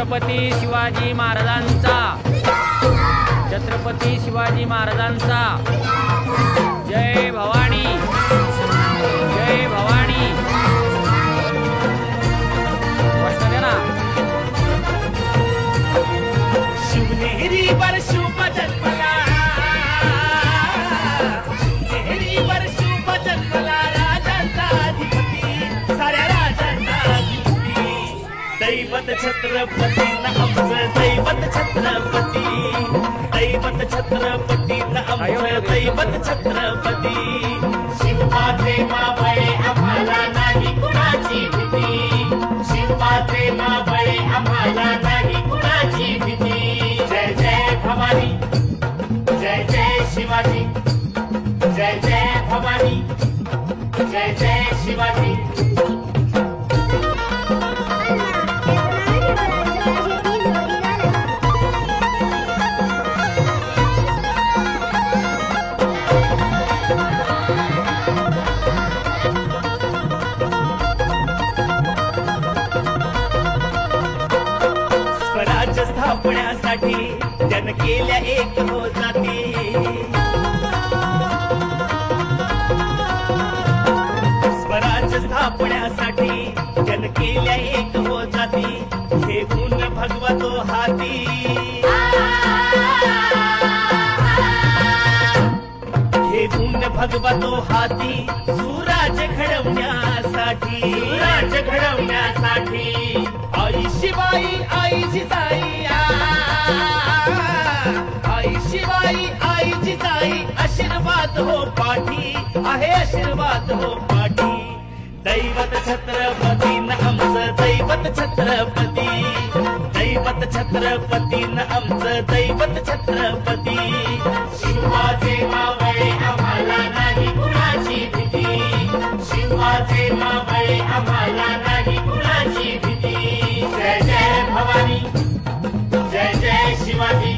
छत्रपती शिवाजी महाराजांचा, छत्रपती शिवाजी महाराजांचा। जय भवानी, जय भवानी। प्रश्न द्या ना। शिवनेरीवर शुभ जन्मला, शिवनेरीवर शुभ जन्मला राजांचा अधिपती, साऱ्या राजांचा अधिपती। दैवत छत्रपती न आमचं दैवत छत्रपती, दैवत छत्रपती न आमचं दैवत छत्रपती। शिवाचे मावळे आम्हाला नाही कुणाची भीती, शिवाचे मावळे आम्हाला नाही कुणाची भीती। जय जय भवानी, जय जय शिवाजी, जय जय भवानी, जय जय शिवाजी। स्वराज्य स्थापण्यासाठी जन केल्या एक हो जाती, स्वराज्य स्थापण्यासाठी जन केल्या एक हो जाती। हे गुण भगवतो हाती, हे गुण भगवतो हाती। सुराज्य घडवण्यासाठी, सुराज्य घडवण्यासाठी आई शिवाई आई जिजाई, आई शिवाई आई जिजाई। आशीर्वाद हो पाठी आहे, आशीर्वाद हो पाठी। दैवत छत्रपती न आमचं दैवत छत्रपती, दैवत छत्रपती न आमचं दैवत छत्रपती। शिवाचे मावळे आम्हाला नाही कुणाची भीती, शिवाचे मावळे आम्हाला नाही कुणाची भीती। जय जय भवानी, जय जय शिवाजी,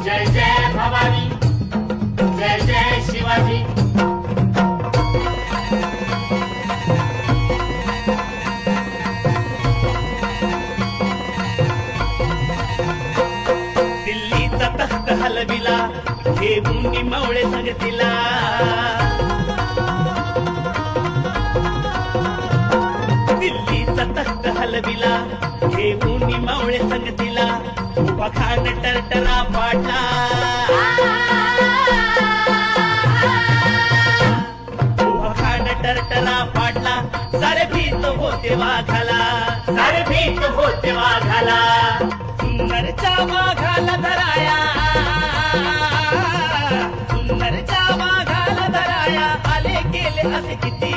जय जय भवानी, जय जय शिवाजी। दिल्लीचा तख्त हलविला हे मुनी मावळे संगतीला, दिल्लीचा तख्त हलविला हे मुनी मावळे संगतीला। उभा खान टरटरा पाडला, उभा खान टरटरा पाडला। सारे भीत होते वाघाला, सारे भीत होते वाघाला। सुंदरच्या वाघाला धराया, सुंदरच्या वाघाला धराया। आले गेले असे किती